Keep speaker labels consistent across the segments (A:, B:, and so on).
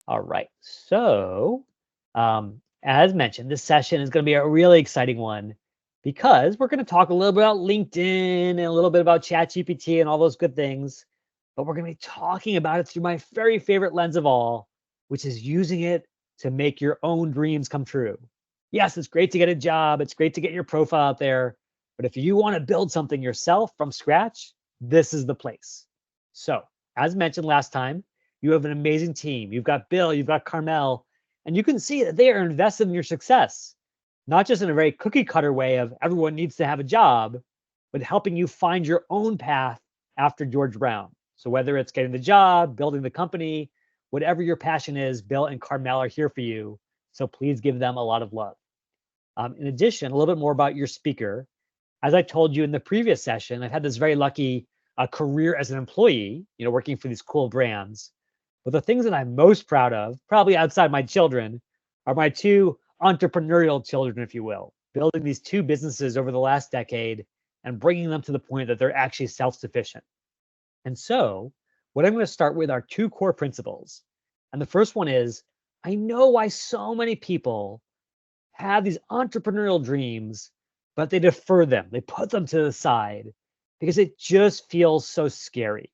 A: All right. So, as mentioned, this session is going to be a really exciting one because we're going to talk a little bit about LinkedIn and a little bit about ChatGPT and all those good things. But we're going to be talking about it through my very favorite lens of all, which is using it to make your own dreams come true. Yes, it's great to get a job. It's great to get your profile out there. But if you want to build something yourself from scratch, this is the place. So, as mentioned last time, you have an amazing team. You've got Bill, you've got Carmel, and you can see that they are invested in your success, not just in a very cookie cutter way of everyone needs to have a job, but helping you find your own path after George Brown. So whether it's getting the job, building the company, whatever your passion is, Bill and Carmel are here for you. So please give them a lot of love. In addition, a little bit more about your speaker. As I told you in the previous session, I've had this very lucky career as an employee, working for these cool brands. But the things that I'm most proud of, probably outside my children, are my two entrepreneurial children, if you will, building these two businesses over the last decade and bringing them to the point that they're actually self-sufficient. And so, what I'm going to start with are two core principles. And the first one is I know why so many people have these entrepreneurial dreams, but they defer them, they put them to the side because it just feels so scary.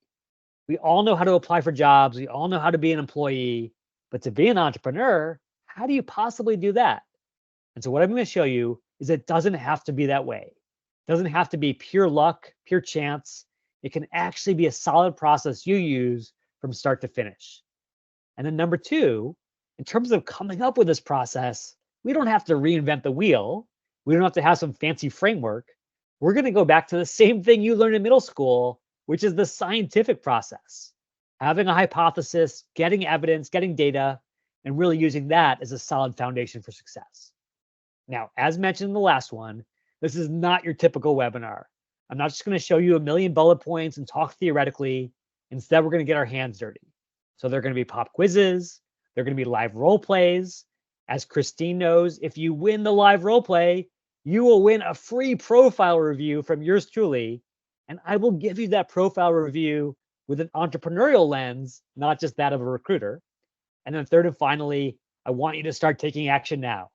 A: We all know how to apply for jobs. We all know how to be an employee, but to be an entrepreneur, how do you possibly do that? And so what I'm going to show you is it doesn't have to be that way. It doesn't have to be pure luck, pure chance. It can actually be a solid process you use from start to finish. And then number two, in terms of coming up with this process, we don't have to reinvent the wheel. We don't have to have some fancy framework. We're going to go back to the same thing you learned in middle school, which is the scientific process. Having a hypothesis, getting evidence, getting data, and really using that as a solid foundation for success. Now, as mentioned in the last one, this is not your typical webinar. I'm not just going to show you a million bullet points and talk theoretically. Instead, we're going to get our hands dirty. So there are going to be pop quizzes. There are going to be live role plays. As Christine knows, if you win the live role play, you will win a free profile review from yours truly. And I will give you that profile review with an entrepreneurial lens, not just that of a recruiter. And then third and finally, I want you to start taking action now.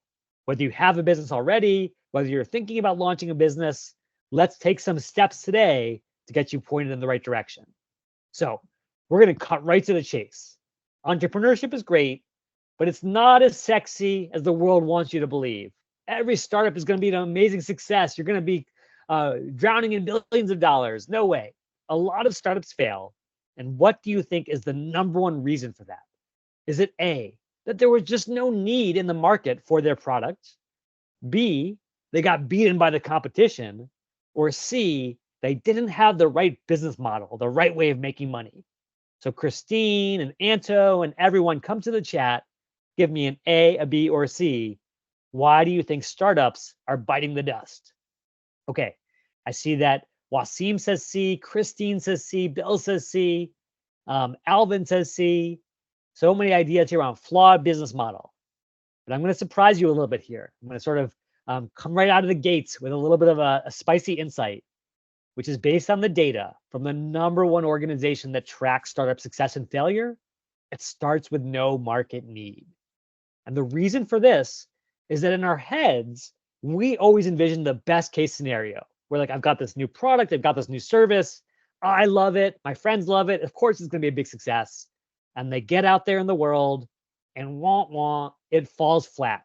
A: Whether you have a business already, whether you're thinking about launching a business, let's take some steps today to get you pointed in the right direction. So we're going to cut right to the chase. Entrepreneurship is great, but it's not as sexy as the world wants you to believe. Every startup is going to be an amazing success. You're going to be drowning in billions of dollars. No way. A lot of startups fail. And what do you think is the number one reason for that? Is it A, that there was just no need in the market for their product? B, they got beaten by the competition? Or C, they didn't have the right business model, the right way of making money? So Christine and Anto and everyone come to the chat. Give me an A, a B, or a C. Why do you think startups are biting the dust? Okay, I see that Wasim says C, Christine says C, Bill says C, Alvin says C. So many ideas here on flawed business model. But I'm going to surprise you a little bit here. I'm going to sort of come right out of the gates with a little bit of a spicy insight, which is based on the data from the number one organization that tracks startup success and failure. It starts with no market need. And the reason for this is that in our heads, we always envision the best case scenario. We're like, I've got this new product, I've got this new service. I love it. My friends love it. Of course, it's going to be a big success. And they get out there in the world and it falls flat.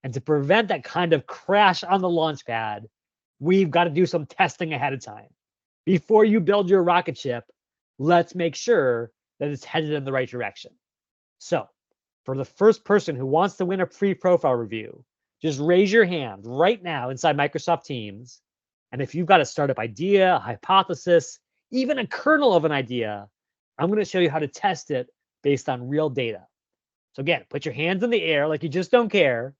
A: And to prevent that kind of crash on the launch pad, we've got to do some testing ahead of time. Before you build your rocket ship, let's make sure that it's headed in the right direction. So for the first person who wants to win a free profile review, just raise your hand right now inside Microsoft Teams. And if you've got a startup idea, a hypothesis, even a kernel of an idea, I'm going to show you how to test it based on real data. So again, put your hands in the air like you just don't care.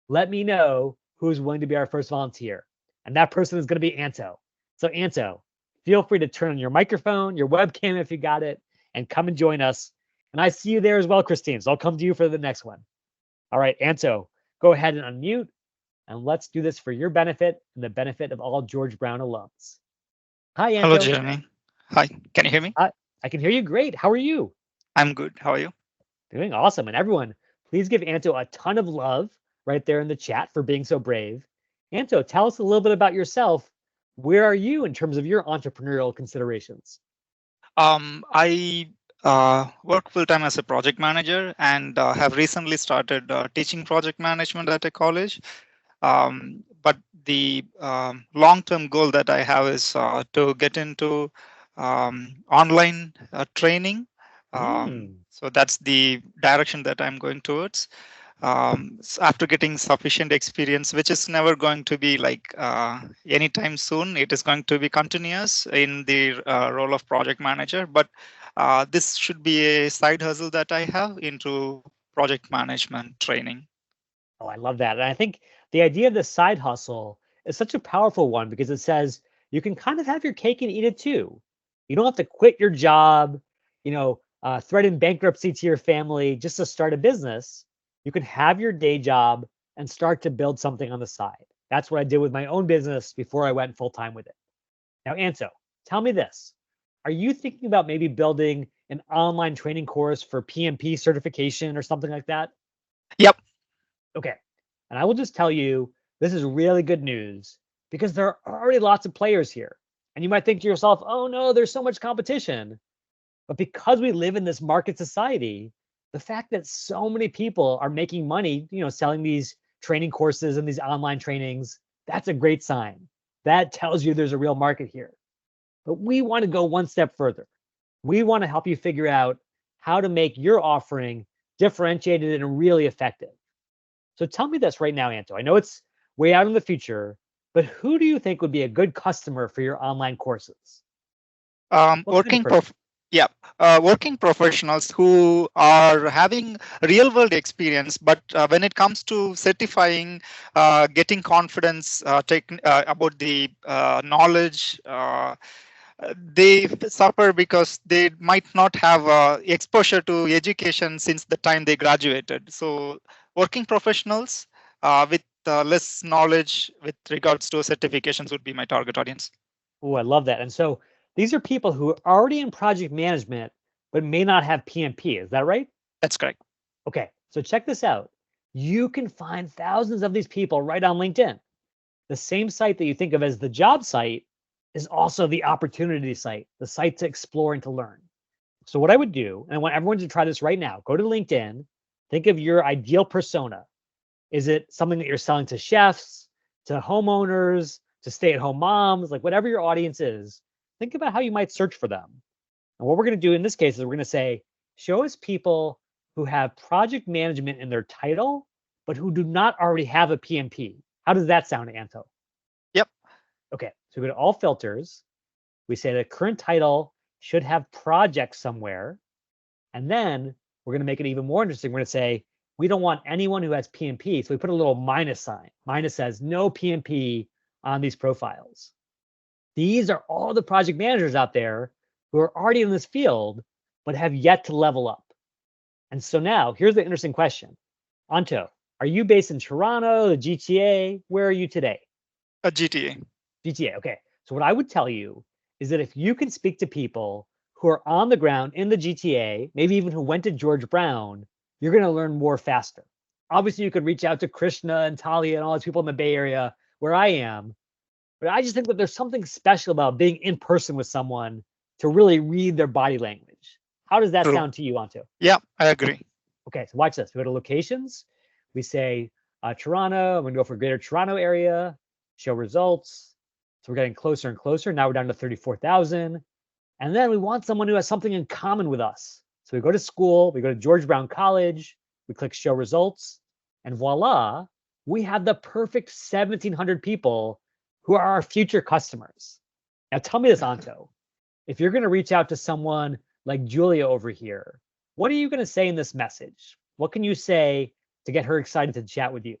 A: Let me know who's willing to be our first volunteer. And that person is going to be Anto. So Anto, feel free to turn on your microphone, your webcam if you got it, and come and join us. And I see you there as well, Christine. So I'll come to you for the next one. All right, Anto, go ahead and unmute. And let's do this for your benefit and the benefit of all George Brown alums. Hi,
B: Hello,
A: Anto.
B: Jeremy. Hi, can you hear me?
A: I can hear you great. How are you?
B: I'm good. How are you?
A: Doing awesome. And everyone, please give Anto a ton of love right there in the chat for being so brave. Anto, tell us a little bit about yourself. Where are you in terms of your entrepreneurial considerations?
B: I work full time as a project manager and have recently started teaching project management at a college. But the long term goal that I have is to get into online training.
A: Hmm.
B: So that's the direction that I'm going towards. After getting sufficient experience, which is never going to be like anytime soon, it is going to be continuous in the role of project manager. But this should be a side hustle that I have into project management training.
A: Oh, I love that. And I think the idea of the side hustle is such a powerful one because it says you can kind of have your cake and eat it too. You don't have to quit your job, threaten bankruptcy to your family just to start a business. You can have your day job and start to build something on the side. That's what I did with my own business before I went full time with it. Now, Anso, tell me this. Are you thinking about maybe building an online training course for PMP certification or something like that?
B: Yep.
A: Okay. And I will just tell you, this is really good news because there are already lots of players here. And you might think to yourself, oh no, there's so much competition. But because we live in this market society, the fact that so many people are making money, selling these training courses and these online trainings, that's a great sign. That tells you there's a real market here. But we want to go one step further. We want to help you figure out how to make your offering differentiated and really effective. So tell me this right now, Anto. I know it's way out in the future, but who do you think would be a good customer for your online courses?
B: Um,
A: What kind of
B: working
A: person?
B: prof- yeah, working professionals who are having real world experience, but when it comes to certifying, getting confidence about the knowledge, they suffer because they might not have exposure to education since the time they graduated. So working professionals with less knowledge with regards to certifications would be my target audience.
A: Oh, I love that. And so these are people who are already in project management, but may not have PMP. Is that right?
B: That's correct.
A: Okay. So check this out. You can find thousands of these people right on LinkedIn. The same site that you think of as the job site is also the opportunity site, the site to explore and to learn. So what I would do, and I want everyone to try this right now, go to LinkedIn, think of your ideal persona. Is it something that you're selling to chefs, to homeowners, to stay-at-home moms, like whatever your audience is? Think about how you might search for them. And what we're going to do in this case is we're going to say, show us people who have project management in their title, but who do not already have a PMP. How does that sound, Anto?
B: Yep.
A: Okay, so we go to all filters. We say the current title should have project somewhere. And then we're going to make it even more interesting. We're going to say, we don't want anyone who has PMP. So we put a little minus sign. Minus says no PMP on these profiles. These are all the project managers out there who are already in this field, but have yet to level up. And so now here's the interesting question. Anto, are you based in Toronto, the GTA? Where are you today?
B: A GTA.
A: GTA. Okay. So what I would tell you is that if you can speak to people who are on the ground in the GTA, maybe even who went to George Brown, you're going to learn more faster. Obviously, you could reach out to Krishna and Talia and all those people in the Bay Area where I am, but I just think that there's something special about being in person with someone to really read their body language. How does that
B: True.
A: sound to you, Anto?
B: Yeah, I agree.
A: Okay, so watch this. We go to locations. We say Toronto. I'm going to go for Greater Toronto area. Show results. So we're getting closer and closer. Now we're down to 34,000. And then we want someone who has something in common with us. So we go to school. We go to George Brown College. We click Show Results. And voila, we have the perfect 1,700 people who are our future customers. Now tell me this, Anto. If you're going to reach out to someone like Julia over here, what are you going to say in this message? What can you say to get her excited to chat with you?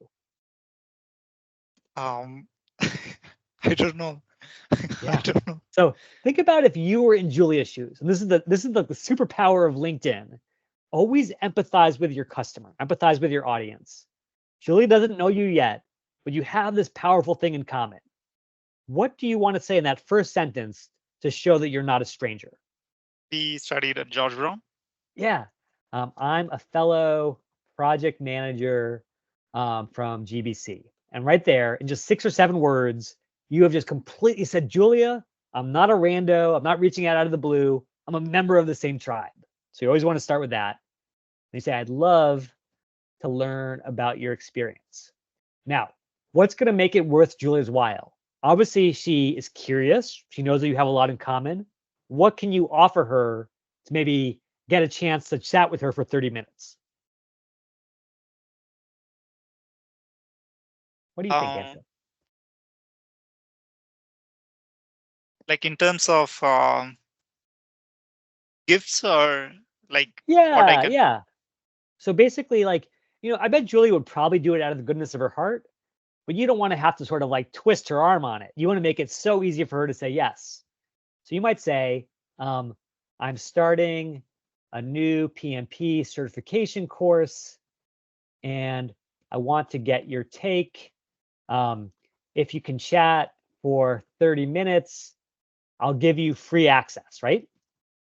B: Um, I don't know. I
A: Yeah.
B: don't know.
A: So think about if you were in Julia's shoes, and this is the superpower of LinkedIn. Always empathize with your customer, empathize with your audience. Julia doesn't know you yet, but you have this powerful thing in common. What do you want to say in that first sentence to show that you're not a stranger?
B: We studied at George Brown.
A: Yeah. I'm a fellow project manager from GBC. And right there, in just 6 or 7 words, you have just completely said, Julia, I'm not a rando. I'm not reaching out of the blue. I'm a member of the same tribe. So you always want to start with that. And you say, I'd love to learn about your experience. Now, what's going to make it worth Julia's while? Obviously, she is curious. She knows that you have a lot in common. What can you offer her to maybe get a chance to chat with her for 30 minutes? What do you think,
B: Um,
A: Anto?
B: like in terms of gifts or like what I
A: Yeah,
B: can.
A: yeah. So basically, like, I bet Julie would probably do it out of the goodness of her heart, but you don't want to have to sort of like twist her arm on it. You want to make it so easy for her to say yes. So you might say, um, I'm starting a new PMP certification course and I want to get your take. Um, if you can chat for 30 minutes, I'll give you free access, right?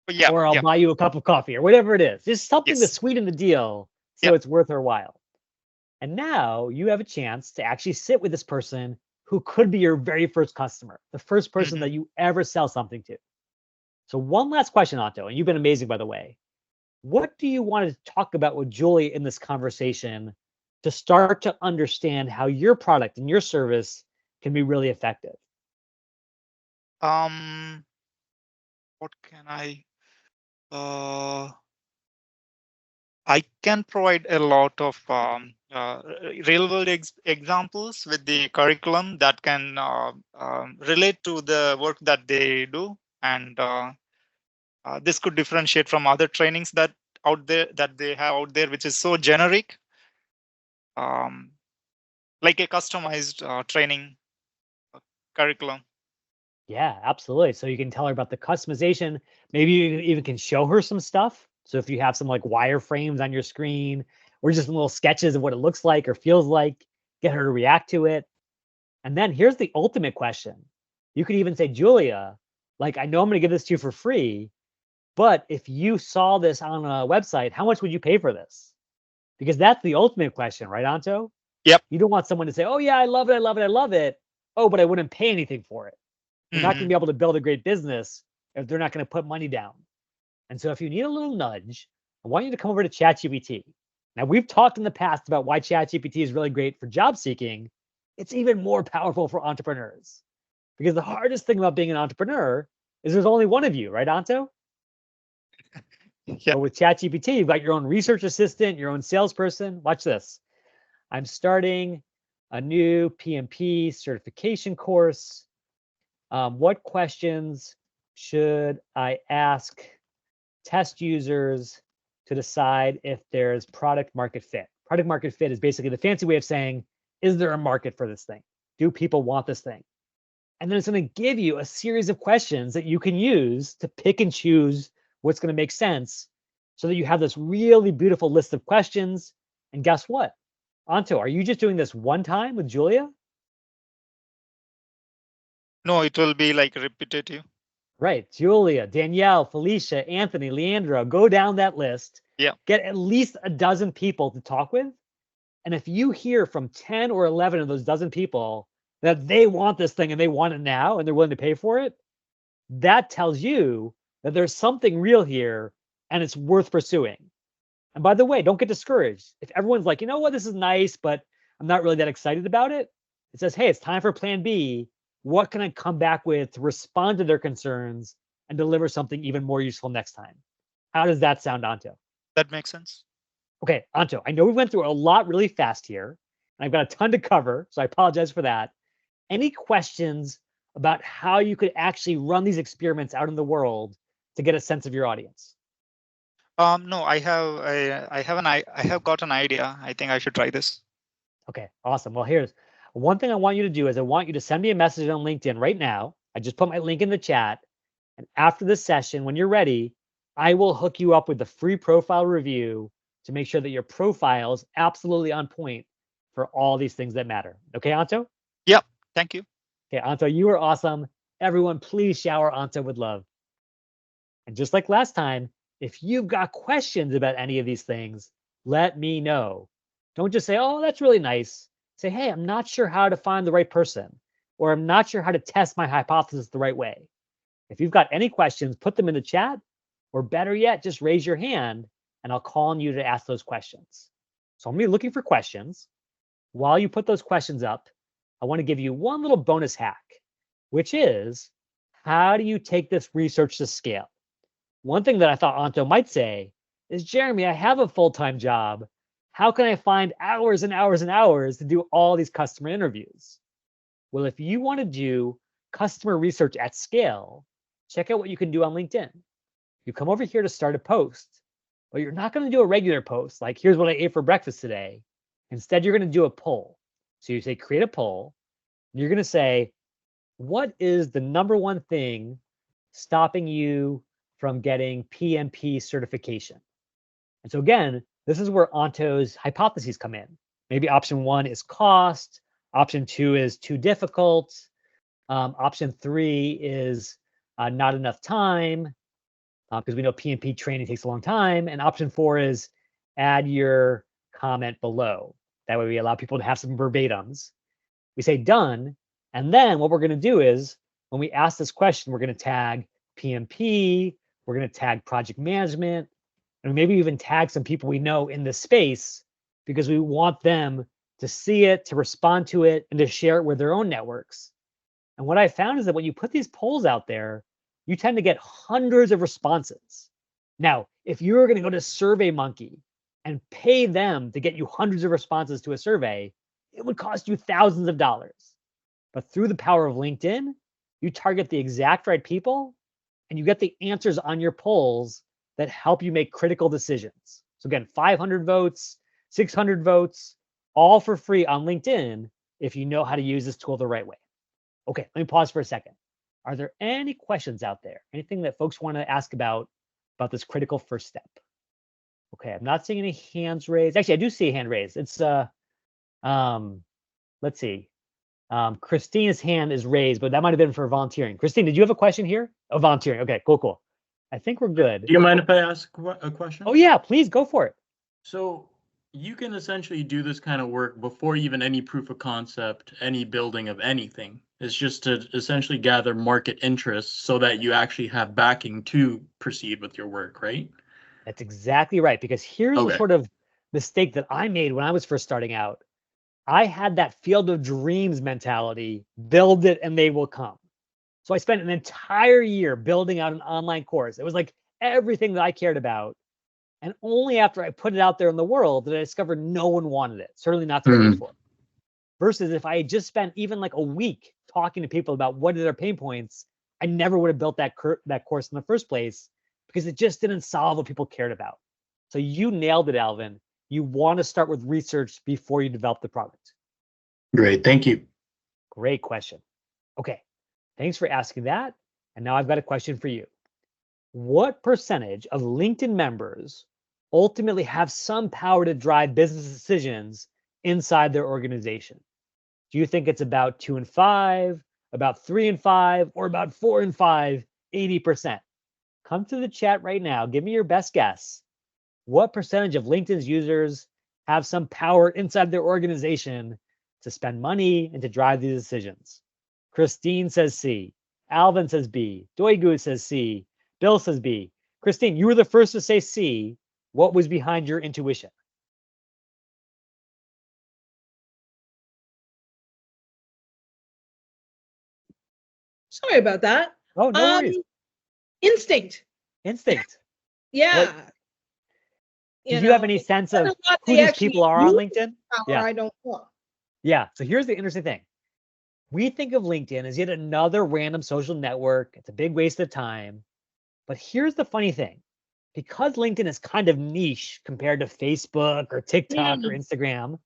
B: Yeah,
A: Or I'll
B: yeah,
A: buy you a cup of coffee or whatever it is. Just something to
B: yes,
A: sweeten the deal
B: yeah.
A: so it's worth her while. And now you have a chance to actually sit with this person who could be your very first customer, the first person
B: Hmm.
A: that you ever sell something to. So, one last question, Otto, and you've been amazing, by the way. What do you want to talk about with Julie in this conversation to start to understand how your product and your service can be really effective?
B: Um, what can uh I can provide a lot of real world examples with the curriculum that can relate to the work that they do. And this could differentiate from other trainings that they have out there, which is so generic, um, like a customized training uh, curriculum.
A: Yeah, absolutely. So you can tell her about the customization. Maybe you even can show her some stuff. So if you have some like wireframes on your screen or just little sketches of what it looks like or feels like, get her to react to it. And then here's the ultimate question. You could even say, Julia, like, I know I'm going to give this to you for free, but if you saw this on a website, how much would you pay for this? Because that's the ultimate question, right, Anto?
B: Yep.
A: You don't want someone to say, oh, yeah, I love it. I love it. I love it. Oh, but I wouldn't pay anything for it. They're not going to
B: Hmm.
A: be able to build a great business if they're not going to put money down. And so if you need a little nudge, I want you to come over to ChatGPT. Now, we've talked in the past about why ChatGPT is really great for job seeking. It's even more powerful for entrepreneurs because the hardest thing about being an entrepreneur is there's only one of you, right, Anto?
B: Yeah.
A: But with ChatGPT, you've got your own research assistant, your own salesperson. Watch this. I'm starting a new PMP certification course. What questions should I ask test users to decide if there's product market fit? Product market fit is basically the fancy way of saying, is there a market for this thing? Do people want this thing? And then it's going to give you a series of questions that you can use to pick and choose what's going to make sense so that you have this really beautiful list of questions. And guess what? Anto, are you just doing this one time with Julia?
B: No, it will be like repetitive.
A: Right. Julia, Danielle, Felicia, Anthony, Leandro, go down that list,
B: Yeah.
A: get at least a dozen people to talk with. And if you hear from 10 or 11 of those dozen people that they want this thing and they want it now and they're willing to pay for it, that tells you that there's something real here and it's worth pursuing. And by the way, don't get discouraged. If everyone's like, you know what, this is nice, but I'm not really that excited about it, it says, hey, it's time for plan B. What can I come back with to respond to their concerns and deliver something even more useful next time? How does that sound, Anto?
B: That makes sense.
A: Okay, Anto, I know we went through a lot really fast here, and I've got a ton to cover, so I apologize for that. Any questions about how you could actually run these experiments out in the world to get a sense of your audience?
B: No, I have got an idea. I think I should try this.
A: Okay, awesome. Well, here's one thing I want you to do is I want you to send me a message on LinkedIn right now. I just put my link in the chat. And after this session, when you're ready, I will hook you up with the free profile review to make sure that your profile is absolutely on point for all these things that matter. Okay, Anto?
B: Yeah. Thank you.
A: Okay, Anto, you are awesome. Everyone, please shower Anto with love. And just like last time, If you've got questions about any of these things, let me know. Don't just say, oh, that's really nice. Say, hey, I'm not sure how to find the right person, or I'm not sure how to test my hypothesis the right way. If you've got any questions, put them in the chat, or better yet, just raise your hand and I'll call on you to ask those questions. So I'm gonna be looking for questions. While you put those questions up, I want to give you one little bonus hack, which is, how do you take this research to scale? One thing that I thought Anto might say is, Jeremy, I have a full-time job. How can I find hours and hours and hours to do all these customer interviews? Well, if you want to do customer research at scale, check out what you can do on LinkedIn. You come over here to start a post, but you're not going to do a regular post like, here's what I ate for breakfast today. Instead, you're going to do a poll. So you say, create a poll. You're going to say, what is the number one thing stopping you from getting PMP certification? And so again, this is where Anto's hypotheses come in. Maybe option 1 is cost. Option 2 is too difficult. Option 3 is not enough time, because we know PMP training takes a long time. And option 4 is add your comment below. That way we allow people to have some verbatims. We say done. And then what we're going to do is, when we ask this question, we're going to tag PMP, we're going to tag project management, and maybe even tag some people we know in this space, because we want them to see it, to respond to it, and to share it with their own networks. And what I found is that when you put these polls out there, you tend to get hundreds of responses. Now, if you were going to go to SurveyMonkey and pay them to get you hundreds of responses to a survey, it would cost you thousands of dollars. But through the power of LinkedIn, you target the exact right people and you get the answers on your polls that help you make critical decisions. So again, 500 votes, 600 votes, all for free on LinkedIn if you know how to use this tool the right way. Okay, let me pause for a second. Are there any questions out there? Anything that folks want to ask about this critical first step? Okay, I'm not seeing any hands raised. Actually, I do see a hand raised. It's let's see. Christine's hand is raised, but that might have been for volunteering. Christine, did you have a question here? Oh, volunteering. Okay, cool. I think we're good.
C: Do you mind if I ask a question?
A: Oh yeah, please go for it.
C: So you can essentially do this kind of work before even any proof of concept, any building of anything. It's just to essentially gather market interest so that you actually have backing to proceed with your work, right?
A: That's exactly right. Because here's the sort of mistake that I made when I was first starting out. I had that field of dreams mentality, build it and they will come. So I spent an entire year building out an online course. It was like everything that I cared about. And only after I put it out there in the world did I discover no one wanted it, certainly not to pay for it. Versus if I had just spent even like a week talking to people about what are their pain points, I never would have built that course in the first place, because it just didn't solve what people cared about. So you nailed it, Alvin. You want to start with research before you develop the product.
C: Great, thank you.
A: Great question. Okay, thanks for asking that. And now I've got a question for you. What percentage of LinkedIn members ultimately have some power to drive business decisions inside their organization? Do you think it's about 2 and 5, about 3 and 5, or about 4 and 5, 80%? Come to the chat right now. Give me your best guess. What percentage of LinkedIn's users have some power inside their organization to spend money and to drive these decisions? Christine says C. Alvin says B. Doigu says C. Bill says B. Christine, you were the first to say C. What was behind your intuition?
D: Sorry about that.
A: Oh, no worries.
D: Instinct.
A: Instinct.
D: Yeah.
A: What, did you have any sense of who these people are on LinkedIn?
D: Yeah. I don't know.
A: Yeah. So here's the interesting thing. We think of LinkedIn as yet another random social network. It's a big waste of time. But here's the funny thing. Because LinkedIn is kind of niche compared to Facebook or TikTok or Instagram,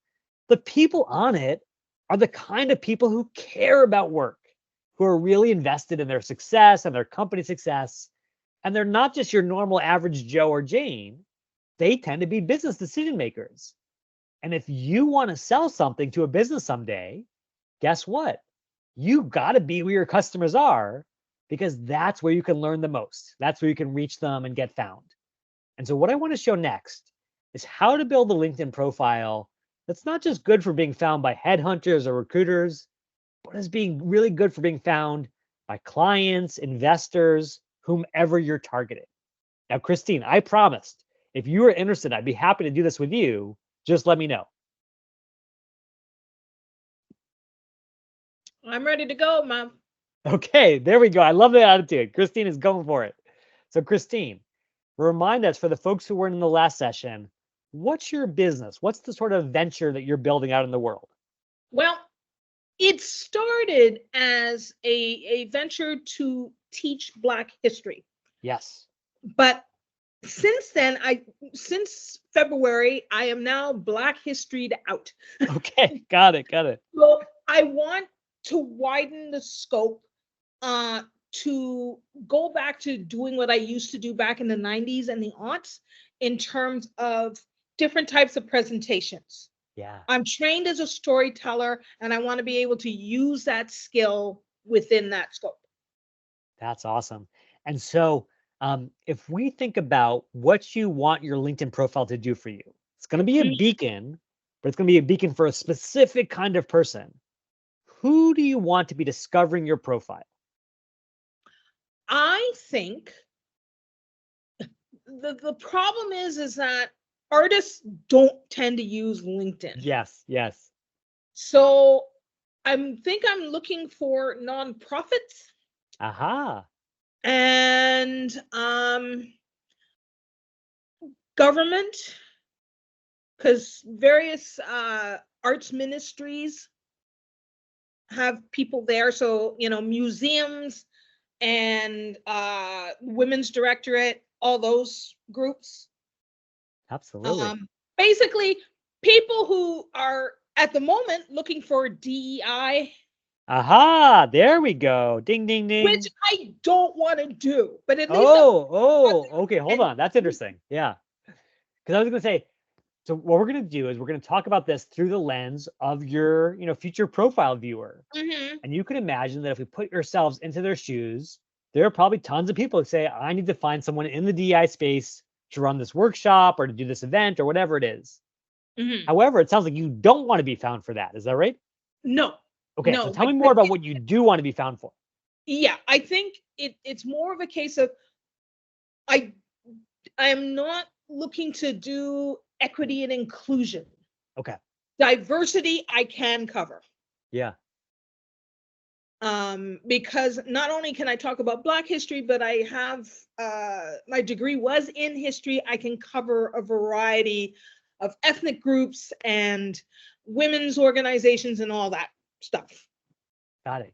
A: the people on it are the kind of people who care about work, who are really invested in their success and their company success. And they're not just your normal average Joe or Jane. They tend to be business decision makers. And if you want to sell something to a business someday, guess what? You got to be where your customers are, because that's where you can learn the most. That's where you can reach them and get found. And so what I want to show next is how to build a LinkedIn profile that's not just good for being found by headhunters or recruiters, but is being really good for being found by clients, investors, whomever you're targeting. Now, Christine, I promised if you are interested, I'd be happy to do this with you. Just let me know.
D: I'm ready to go, Mom.
A: Okay, there we go. I love the attitude. Christine is going for it. So, Christine, remind us for the folks who weren't in the last session, what's your business? What's the sort of venture that you're building out in the world?
D: Well, it started as a venture to teach Black history.
A: Yes.
D: But since then, since February, I am now Black historied out.
A: Okay, got it.
D: So I want to widen the scope, to go back to doing what I used to do back in the 90s and the aughts in terms of different types of presentations.
A: Yeah.
D: I'm trained as a storyteller, and I want to be able to use that skill within that scope.
A: That's awesome. And so, if we think about what you want your LinkedIn profile to do for you, it's going to be a beacon, but it's going to be a beacon for a specific kind of person. Who do you want to be discovering your profile?
D: I think the problem is that artists don't tend to use LinkedIn.
A: Yes.
D: So I think I'm looking for nonprofits.
A: Aha.
D: And government, because various arts ministries have people there. So, museums and women's directorate, all those groups.
A: Absolutely.
D: Basically, people who are at the moment looking for DEI.
A: Aha, there we go. Ding, ding, ding.
D: Which I don't want to do, but at least.
A: Okay, hold on. That's interesting. Yeah. Because I was going to say, so what we're going to do is we're going to talk about this through the lens of your, future profile viewer.
D: Mm-hmm.
A: And you can imagine that if we put yourselves into their shoes, there are probably tons of people who say, I need to find someone in the DI space to run this workshop or to do this event or whatever it is.
D: Mm-hmm.
A: However, it sounds like you don't want to be found for that. Is that right?
D: No.
A: Okay,
D: No,
A: so tell me more about what you do want to be found for.
D: Yeah, I think it's more of a case of I am not looking to do equity and inclusion.
A: Okay.
D: Diversity I can cover.
A: Yeah.
D: Because not only can I talk about Black history, but I have my degree was in history. I can cover a variety of ethnic groups and women's organizations and all that stuff.
A: Got it.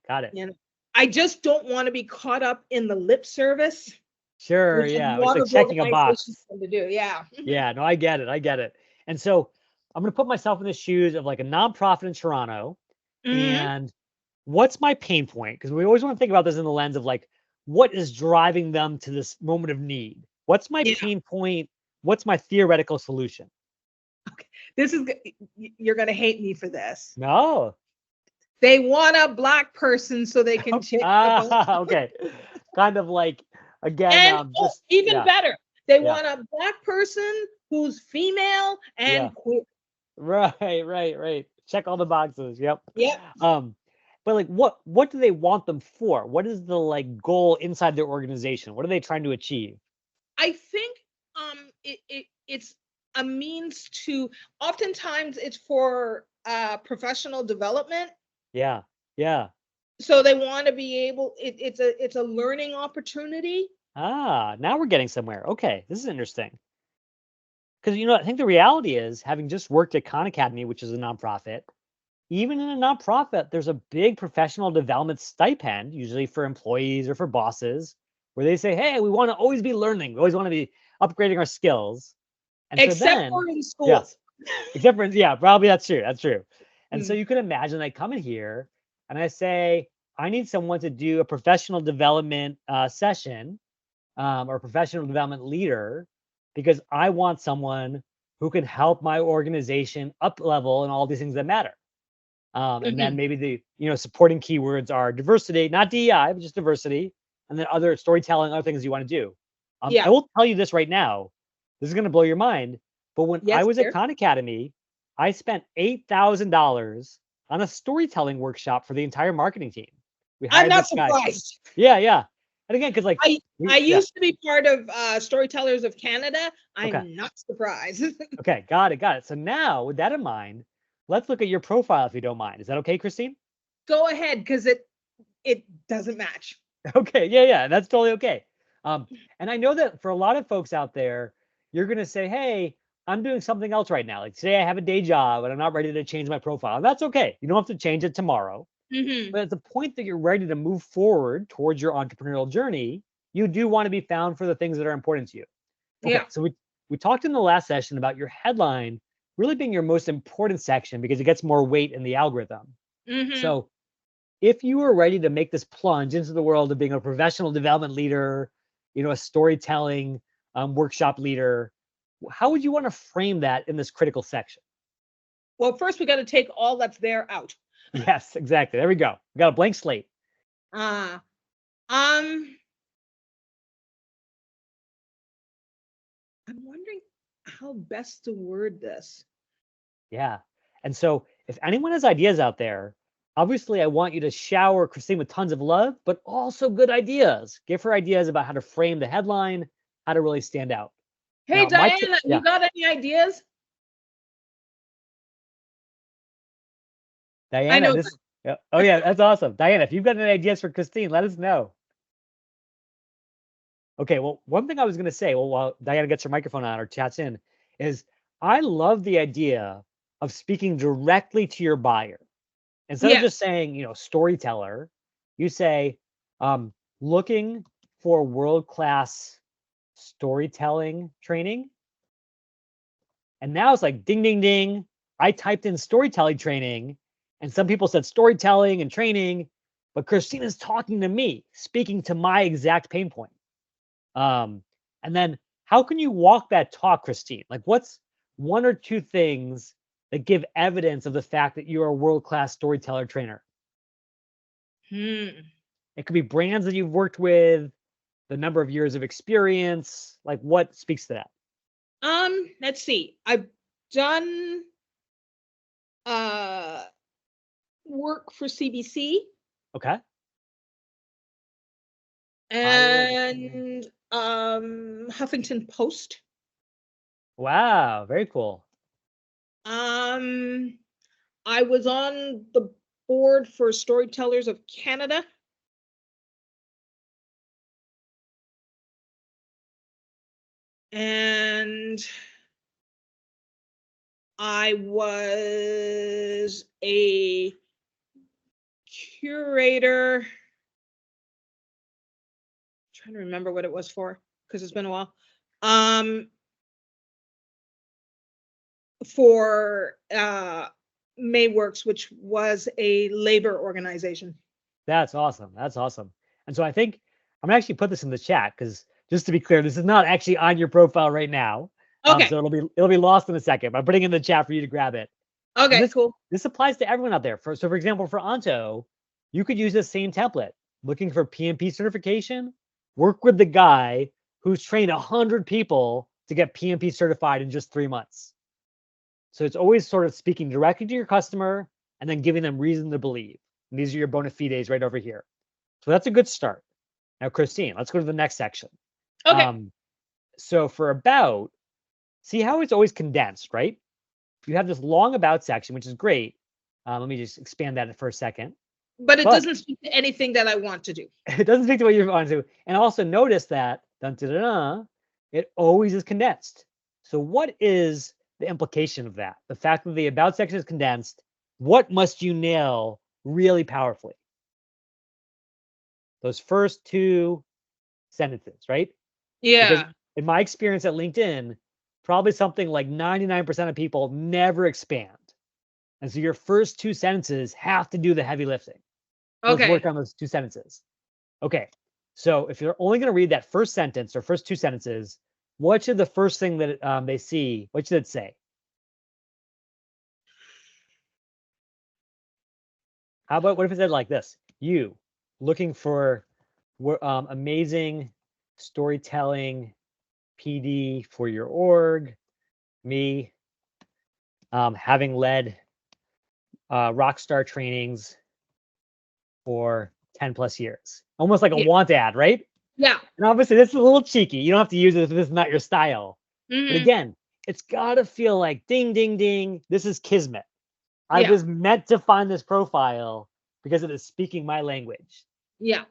D: I just don't want to be caught up in the lip service.
A: Sure, yeah. It's like checking a box.
D: To do. Yeah.
A: Yeah, no, I get it. And so I'm going to put myself in the shoes of like a nonprofit in Toronto.
D: Mm-hmm.
A: And what's my pain point? Because we always want to think about this in the lens of like, what is driving them to this moment of need? What's my pain point? What's my theoretical solution?
D: Okay, you're going to hate me for this.
A: No.
D: They want a Black person so they can check.
A: Okay. Kind of like, again,
D: and better. They want a Black person who's female and queer.
A: Right. Check all the boxes. Yep.
D: Yep.
A: But like, what do they want them for? What is the like goal inside their organization? What are they trying to achieve?
D: I think it's a means to. Oftentimes, it's for professional development.
A: Yeah.
D: So they want to be able. It's a learning opportunity.
A: Now we're getting somewhere. Okay, this is interesting. Because I think the reality is, having just worked at Khan Academy, which is a nonprofit, even in a nonprofit, there's a big professional development stipend, usually for employees or for bosses, where they say, hey, we want to always be learning. We always want to be upgrading our skills. And
D: except for in schools.
A: Probably that's true. And so you can imagine I come in here and I say, I need someone to do a professional development session or professional development leader, because I want someone who can help my organization up level and all these things that matter. And then maybe the supporting keywords are diversity, not DEI, but just diversity, and then other storytelling, other things you want to do. I will tell you this right now. this is going to blow your mind. But when I
D: Yes,
A: was
D: dear.
A: at Khan Academy, I spent $8,000 on a storytelling workshop for the entire marketing team. We
D: I'm
A: hired
D: not
A: this guy.
D: surprised.
A: Yeah, yeah. And again, because like
D: I
A: yeah.
D: used to be part of Storytellers of Canada. I'm
A: Okay.
D: not surprised.
A: Okay, got it. So now, with that in mind, let's look at your profile if you don't mind. Is that okay, Christine?
D: Go ahead, because it doesn't match.
A: Okay, yeah, that's totally okay. And I know that for a lot of folks out there, you're gonna say, "Hey, I'm doing something else right now. Like today, I have a day job, and I'm not ready to change my profile." And that's okay. You don't have to change it tomorrow.
D: Mm-hmm.
A: But at the point that you're ready to move forward towards your entrepreneurial journey, you do want to be found for the things that are important to you. Okay,
D: Yeah.
A: so we talked in the last session about your headline really being your most important section because it gets more weight in the algorithm.
D: Mm-hmm.
A: So if you are ready to make this plunge into the world of being a professional development leader, a storytelling workshop leader, how would you want to frame that in this critical section?
D: Well, first we got to take all that's there out.
A: Yes, exactly. There we go. We got a blank slate.
D: I'm wondering how best to word this.
A: Yeah. And so if anyone has ideas out there, obviously I want you to shower Christine with tons of love, but also good ideas. Give her ideas about how to frame the headline, how to really stand out.
D: Hey,
A: Now,
D: Diana,
A: yeah.
D: you got any ideas?
A: Diana,
D: I know.
A: Yeah. Oh yeah, that's awesome. Diana, if you've got any ideas for Christine, let us know. Okay, well, one thing I was going to say, while Diana gets her microphone on or chats in, is I love the idea of speaking directly to your buyer. Instead of just saying, storyteller, you say, looking for world-class storytelling training. And now it's like ding, ding, ding. I typed in storytelling training, and some people said storytelling and training, but Christina's talking to me, speaking to my exact pain point. And then how can you walk that talk, Christine? Like, what's one or two things that give evidence of the fact that you're a world-class storyteller trainer? It could be brands that you've worked with, the number of years of experience. Like, what speaks to that?
D: Let's see. I've done work for CBC.
A: Okay.
D: And Huffington Post.
A: Wow, very cool.
D: I was on the board for Storytellers of Canada. And I was a curator. I'm trying to remember what it was for because it's been a while. For Mayworks, which was a labor organization.
A: That's awesome. That's awesome. And so I think I'm gonna actually put this in the chat because just to be clear, this is not actually on your profile right now.
D: Okay.
A: So it'll be lost in a second. But I'm putting it in the chat for you to grab it.
D: Okay, cool.
A: This applies to everyone out there. So for example, for Anto, you could use this same template. Looking for PMP certification, work with the guy who's trained 100 people to get PMP certified in just 3 months. So it's always sort of speaking directly to your customer and then giving them reason to believe. And these are your bona fides right over here. So that's a good start. Now, Christine, let's go to the next section.
D: Okay.
A: So for about, see how it's always condensed, right? You have this long about section, which is great. Let me just expand that for a second.
D: But it doesn't speak to anything that I want to do.
A: It doesn't speak to what you want to. And also notice that it always is condensed. So what is the implication of that? The fact that the about section is condensed, what must you nail really powerfully? Those first two sentences, right?
D: Yeah.
A: Because in my experience at LinkedIn, probably something like 99% of people never expand. And so your first two sentences have to do the heavy lifting.
D: Okay.
A: Let's work on those two sentences. Okay. So if you're only going to read that first sentence or first two sentences, what should the first thing that they see, what should it say? How about, what if it said like this? You looking for amazing storytelling PD for your org, me, having led rockstar trainings for 10 plus years. Almost like a want ad, right?
D: Yeah.
A: And obviously this is a little cheeky. You don't have to use it if this is not your style. But
D: Mhm.
A: again, it's got to feel like ding, ding, ding. This is kismet. I
D: Yeah.
A: was meant to find this profile because it is speaking my language.
D: Yeah.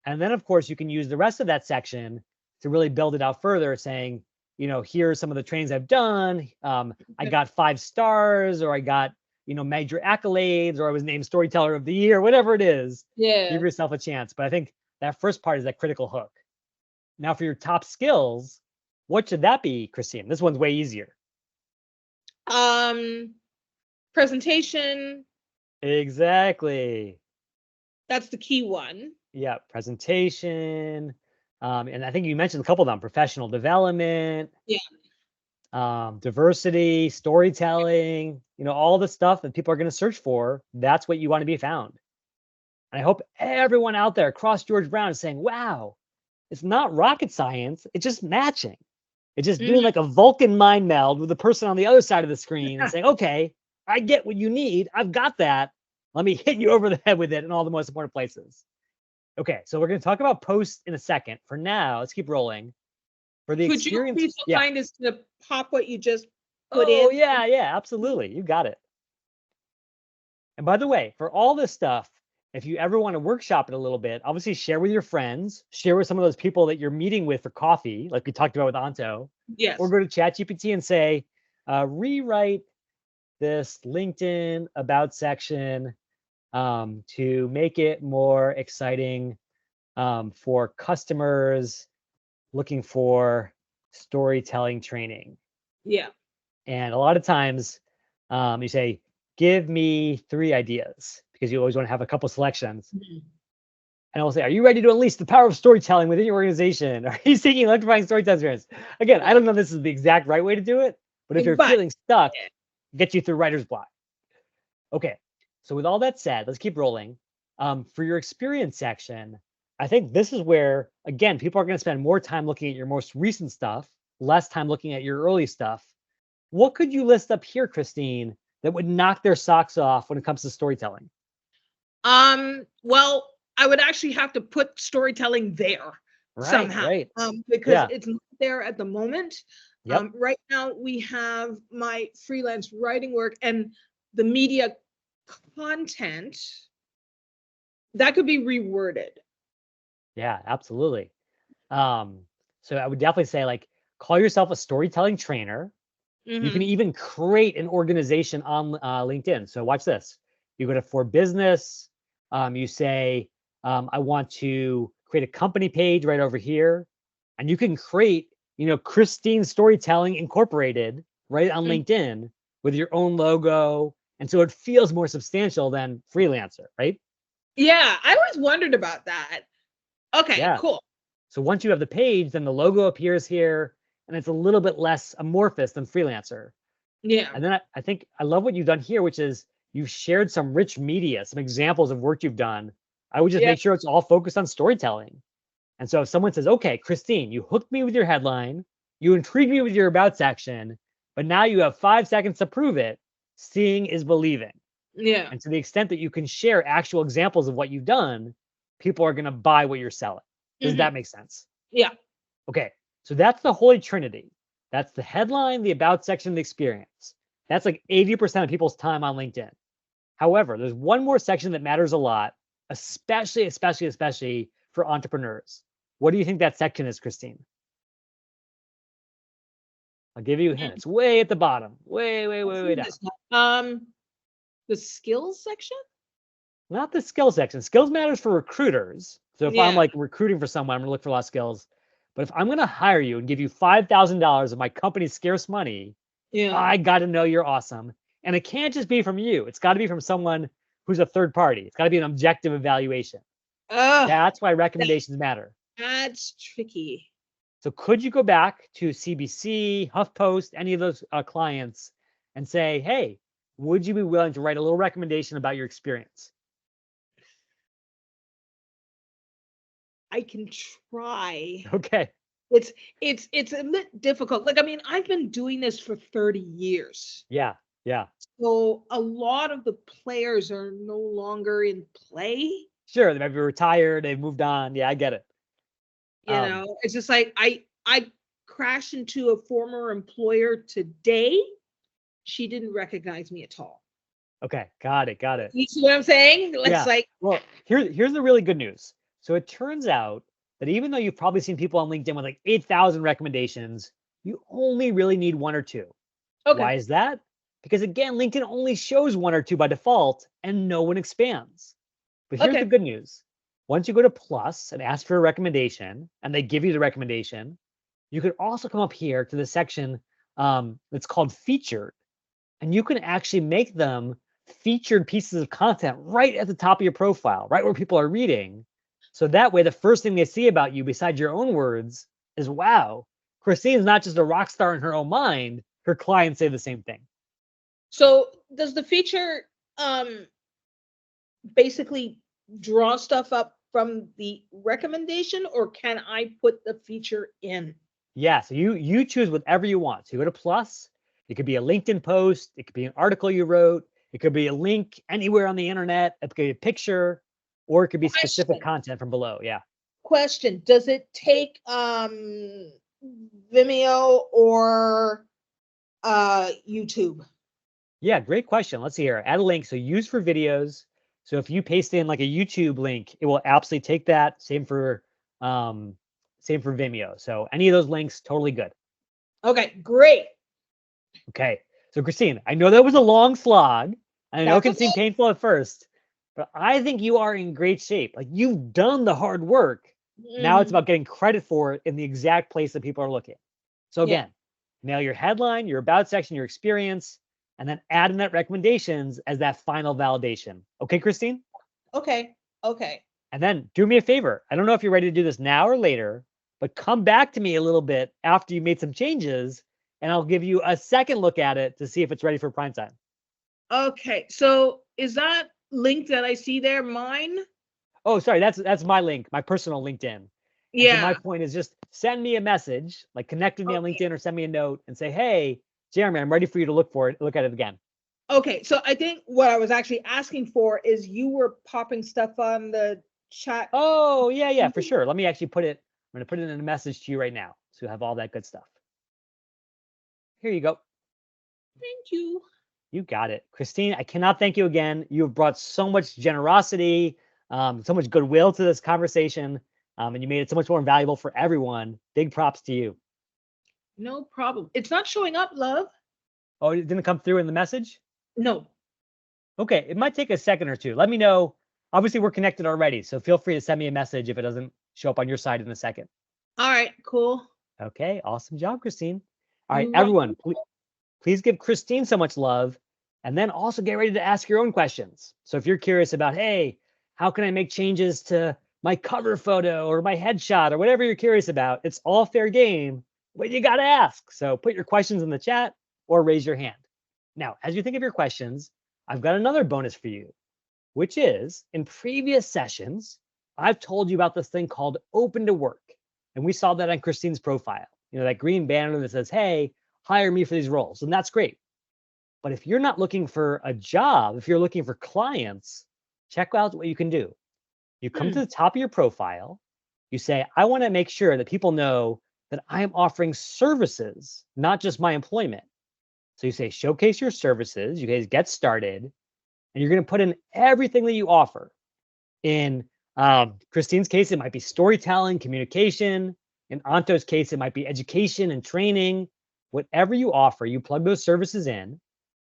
A: And then, of course, you can use the rest of that section to really build it out further, saying, you know, here are some of the trainings I've done. I got 5 stars, or I got, you know, major accolades, or I was named Storyteller of the Year, whatever it is.
D: Yeah.
A: Give yourself a chance. But I think that first part is that critical hook. Now, for your top skills, what should that be, Christine? This one's way easier.
D: Presentation.
A: Exactly.
D: That's the key one.
A: Yeah, presentation. And I think you mentioned a couple of them: professional development.
D: Yeah.
A: Diversity, storytelling, you know, all the stuff that people are going to search for. That's what you want to be found. And I hope everyone out there across George Brown is saying, wow, it's not rocket science. It's just matching. It's just doing like a Vulcan mind meld with the person on the other side of the screen and saying, okay, I get what you need. I've got that. Let me hit you over the head with it in all the most important places. Okay, so we're going to talk about posts in a second. For now, let's keep rolling. For the
D: Could you be so kind as to pop what you just put in?
A: Oh, yeah, absolutely. You got it. And by the way, for all this stuff, if you ever want to workshop it a little bit, obviously share with your friends, share with some of those people that you're meeting with for coffee, like we talked about with Anto.
D: Yes.
A: Or go to ChatGPT and say, rewrite this LinkedIn about section to make it more exciting for customers looking for storytelling training.
D: Yeah.
A: And a lot of times you say, give me 3 ideas, because you always want to have a couple selections. And I will say, are you ready to unleash the power of storytelling within your organization? Are you seeking electrifying storytelling experience? Again, I don't know if this is the exact right way to do it, but if you're feeling stuck, get you through writer's block. Okay, so with all that said, let's keep rolling. For your experience section, I think this is where, again, people are going to spend more time looking at your most recent stuff, less time looking at your early stuff. What could you list up here, Christine, that would knock their socks off when it comes to storytelling?
D: Well, I would actually have to put storytelling there somehow, because it's not there at the moment. Right now, we have my freelance writing work and the media content that could be reworded.
A: Yeah, absolutely. So I would definitely say, like, call yourself a storytelling trainer. You can even create an organization on LinkedIn. So watch this. You go to For Business. You say, I want to create a company page right over here. And you can create, you know, Christine Storytelling Incorporated right on LinkedIn with your own logo. And so it feels more substantial than freelancer, right?
D: Yeah, I always wondered about that. Okay, cool.
A: So once you have the page, then the logo appears here, and it's a little bit less amorphous than freelancer.
D: Yeah.
A: And then I think I love what you've done here, which is you've shared some rich media, some examples of work you've done. I would just make sure it's all focused on storytelling. And so if someone says, okay, Christine, you hooked me with your headline, you intrigued me with your about section, but now you have 5 seconds to prove it, seeing is believing.
D: Yeah.
A: And to the extent that you can share actual examples of what you've done, people are going to buy what you're selling. Does that make sense?
D: Yeah.
A: Okay. So that's the Holy Trinity. That's the headline, the about section, the experience. That's like 80% of people's time on LinkedIn. However, there's one more section that matters a lot, especially for entrepreneurs. What do you think that section is, Christine? I'll give you a hint. It's way at the bottom. Way down.
D: The skills section?
A: Not the skills section. Skills matters for recruiters. So if I'm like recruiting for someone, I'm going to look for a lot of skills. But if I'm going to hire you and give you $5,000 of my company's scarce money, I got to know you're awesome. And it can't just be from you. It's got to be from someone who's a third party. It's got to be an objective evaluation. That's why recommendations matter.
D: That's tricky.
A: So could you go back to CBC, HuffPost, any of those clients and say, hey, would you be willing to write a little recommendation about your experience?
D: I can try.
A: Okay.
D: It's a bit difficult. Like, I mean, I've been doing this for 30 years.
A: Yeah. Yeah.
D: So a lot of the players are no longer in play.
A: Sure. They might be retired. They've moved on. Yeah, I get it.
D: You know, it's just like I crashed into a former employer today. She didn't recognize me at all.
A: Okay. Got it. Got it.
D: You see what I'm saying? It's
A: Yeah.
D: like,
A: Well, here's the really good news. So it turns out that even though you've probably seen people on LinkedIn with like 8,000 recommendations, you only really need one or two.
D: okay,
A: Why is that? Because again, LinkedIn only shows one or two by default and no one expands. But here's the
D: okay.
A: good news. Once you go to plus and ask for a recommendation and they give you the recommendation, you could also come up here to the section that's called featured. And you can actually make them featured pieces of content right at the top of your profile, right where people are reading. So that way, the first thing they see about you, besides your own words, is wow, Christine's not just a rock star in her own mind. Her clients say the same thing.
D: So does the feature basically draw stuff up from the recommendation, or can I put the feature in?
A: Yeah, so you choose whatever you want. So you go to plus. It could be a LinkedIn post. It could be an article you wrote. It could be a link anywhere on the internet. It could be a picture, or it could be specific
D: Question.
A: content from below. Yeah.
D: Question: does it take Vimeo or YouTube?
A: Yeah, great question. Let's see here. Add a link. So use for videos. So if you paste in like a YouTube link, it will absolutely take that. Same for Vimeo. So any of those links, totally good.
D: Okay, great.
A: Okay. So Christine, I know that was a long slog. I know it can
D: That's
A: seem
D: okay.
A: painful at first, but I think you are in great shape. Like you've done the hard work. Now it's
D: Mhm.
A: about getting credit for it in the exact place that people are looking. So
D: Yeah.
A: again, nail your headline, your about section, your experience, and then add in that recommendations as that final validation. Okay, Christine?
D: Okay. Okay.
A: And then do me a favor. I don't know if you're ready to do this now or later, but come back to me a little bit after you made some changes, and I'll give you a second look at it to see if it's ready for prime time.
D: Okay. So is that link that I see there mine?
A: Oh, sorry, that's my link, my personal LinkedIn. And so my
D: Yeah.
A: point is just send me a message, like connect with me on
D: Okay.
A: LinkedIn or send me a note and say, hey, Jeremy, I'm ready for you to look at it again.
D: Okay. So I think what I was actually asking for is you were popping stuff on the chat.
A: Oh, yeah, for sure. Let me actually I'm going to put it in a message to you right now. So you have all that good stuff. Here you go.
D: Thank you.
A: You got it. Christine, I cannot thank you again. You have brought so much generosity, so much goodwill to this conversation, and you made it so much more valuable for everyone. Big props to you.
D: No problem. It's not showing up, love.
A: Oh, it didn't come through in the message?
D: No.
A: Okay, it might take a second or two. Let me know. Obviously, we're connected already, so feel free to send me a message if it doesn't show up on your side in a second.
D: All right. Cool.
A: Okay, awesome job, Christine. All right,
D: You
A: everyone, please give Christine so much love, and then also get ready to ask your own questions. So if you're curious about, hey, how can I make changes to my cover photo or my headshot or whatever you're curious about, it's all fair game, but you got to ask. So put your questions in the chat or raise your hand. Now, as you think of your questions, I've got another bonus for you, which is in previous sessions, I've told you about this thing called Open to Work. And we saw that on Christine's profile, that green banner that says, hey, hire me for these roles. And that's great. But if you're not looking for a job, if you're looking for clients, check out what you can do. You come to the top of your profile, you say, I want to make sure that people know that I am offering services, not just my employment. So you say, showcase your services, you guys get started, and you're going to put in everything that you offer. In Christine's case, it might be storytelling, communication. In Anto's case, it might be education and training. Whatever you offer, you plug those services in,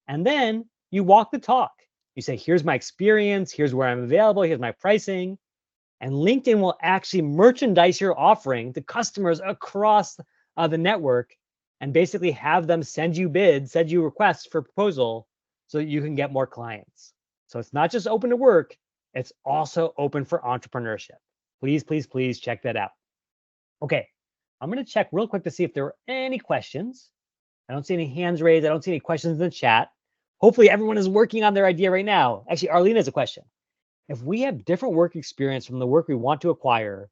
A: and then you walk the talk. You say, here's my experience, here's where I'm available, here's my pricing. And LinkedIn will actually merchandise your offering to customers across the network and basically have them send you bids, send you requests for proposal so that you can get more clients. So it's not just open to work, it's also open for entrepreneurship. Please, please, please check that out. Okay, I'm going to check real quick to see if there are any questions. I don't see any hands raised. I don't see any questions in the chat. Hopefully everyone is working on their idea right now. Actually, Arlene has a question. If we have different work experience from the work we want to acquire,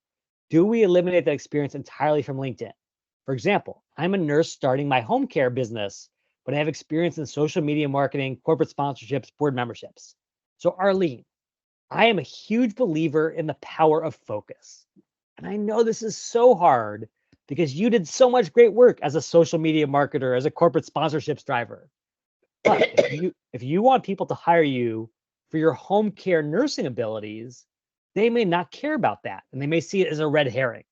A: do we eliminate that experience entirely from LinkedIn? For example, I'm a nurse starting my home care business, but I have experience in social media marketing, corporate sponsorships, board memberships. So Arlene, I am a huge believer in the power of focus. And I know this is so hard because you did so much great work as a social media marketer, as a corporate sponsorships driver. But if you want people to hire you for your home care nursing abilities, they may not care about that and they may see it as a red herring.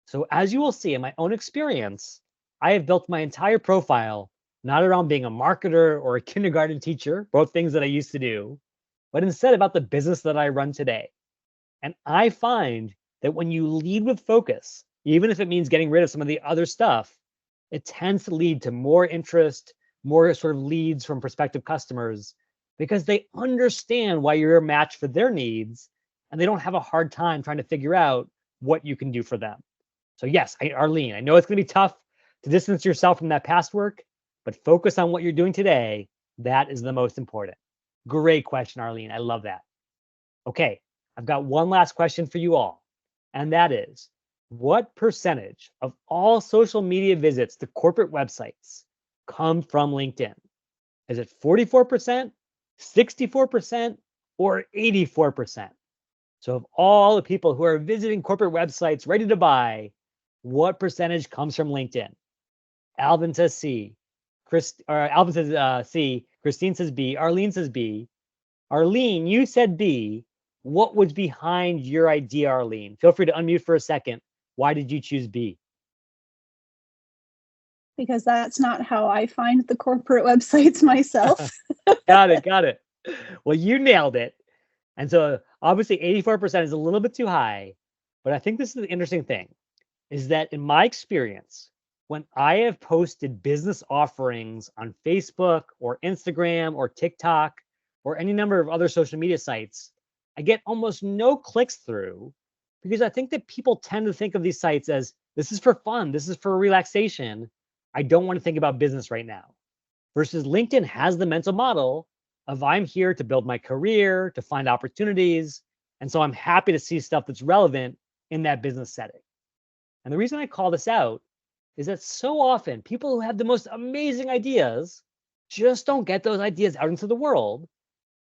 A: So as you will see in my own experience, I have built my entire profile not around being a marketer or a kindergarten teacher, both things that I used to do, but instead about the business that I run today. And I find that when you lead with focus, even if it means getting rid of some of the other stuff, it tends to lead to more interest, more sort of leads from prospective customers because they understand why you're a match for their needs and they don't have a hard time trying to figure out what you can do for them. So yes, Arlene, I know it's going to be tough to distance yourself from that past work, but focus on what you're doing today. That is the most important. Great question, Arlene. I love that. Okay, I've got one last question for you all, and that is, what percentage of all social media visits to corporate websites come from LinkedIn? Is it 44%, 64%, or 84%? So of all the people who are visiting corporate websites ready to buy, what percentage comes from LinkedIn? Alvin says C. Alvin says C. Christine says B. Arlene says B. Arlene, you said B. What was behind your idea, Arlene? Feel free to unmute for a second. Why did you choose B?
E: Because that's not how I find the corporate websites myself.
A: Got it. Well, you nailed it. And so obviously 84% is a little bit too high, but I think this is the interesting thing, is that in my experience, when I have posted business offerings on Facebook or Instagram or TikTok or any number of other social media sites, I get almost no clicks through because I think that people tend to think of these sites as this is for fun, this is for relaxation. I don't want to think about business right now. Versus LinkedIn has the mental model of I'm here to build my career, to find opportunities. And so I'm happy to see stuff that's relevant in that business setting. And the reason I call this out is that so often people who have the most amazing ideas just don't get those ideas out into the world.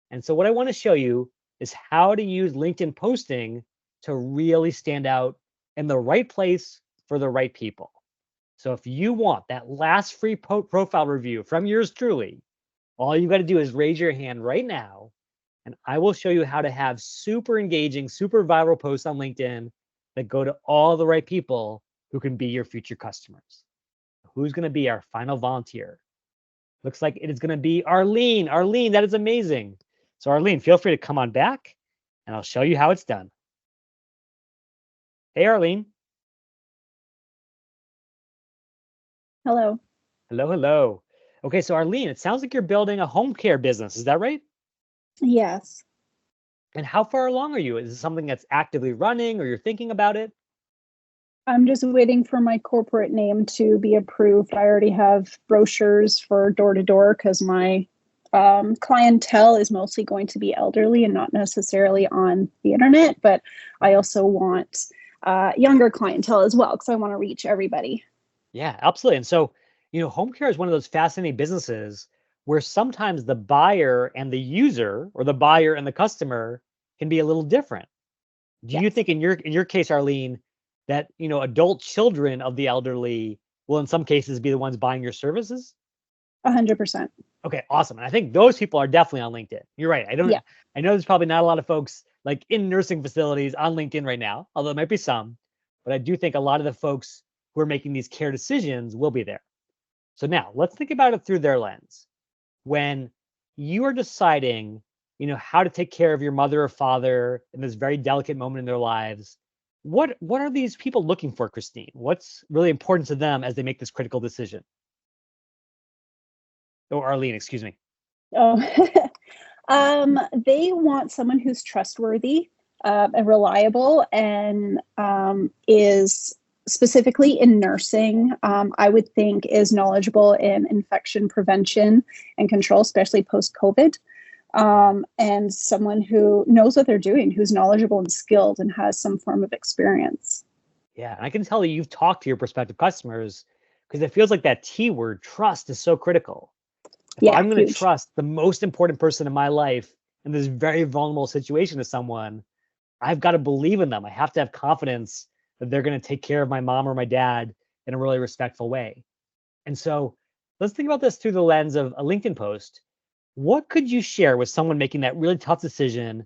A: And so what I want to show you is how to use LinkedIn posting to really stand out in the right place for the right people. So if you want that last free profile review from yours truly, all you got to do is raise your hand right now, and I will show you how to have super engaging, super viral posts on LinkedIn that go to all the right people who can be your future customers. Who's going to be our final volunteer? Looks like it is going to be Arlene. Arlene, that is amazing. So Arlene, feel free to come on back and I'll show you how it's done. Hey, Arlene.
E: Hello.
A: Hello. Okay, so Arlene, it sounds like you're building a home care business. Is that right?
E: Yes.
A: And how far along are you? Is it something that's actively running or you're thinking about it?
E: I'm just waiting for my corporate name to be approved. I already have brochures for door to door because my clientele is mostly going to be elderly and not necessarily on the internet, but I also want younger clientele as well because I want to reach everybody.
A: Yeah, absolutely. And so, home care is one of those fascinating businesses where sometimes the buyer and the user or the buyer and the customer can be a little different. Do you think in your case, Arlene, that, adult children of the elderly will in some cases be the ones buying your services?
E: 100%.
A: Okay, awesome. And I think those people are definitely on LinkedIn. You're right. I know there's probably not a lot of folks like in nursing facilities on LinkedIn right now, although there might be some, but I do think a lot of the folks who are making these care decisions will be there. So now let's think about it through their lens. When you are deciding, how to take care of your mother or father in this very delicate moment in their lives, what are these people looking for, Christine? What's really important to them as they make this critical decision? Oh, Arlene, excuse me.
E: Oh, they want someone who's trustworthy and reliable and is specifically in nursing, I would think is knowledgeable in infection prevention and control, especially post-COVID. And someone who knows what they're doing, who's knowledgeable and skilled and has some form of experience.
A: Yeah, and I can tell that you've talked to your prospective customers because it feels like that T word, trust, is so critical. If
E: Yeah,
A: I'm going to
E: huge.
A: trust the most important person in my life in this very vulnerable situation to someone, I've got to believe in them. I have to have confidence that they're going to take care of my mom or my dad in a really respectful way. And so let's think about this through the lens of a LinkedIn post. What could you share with someone making that really tough decision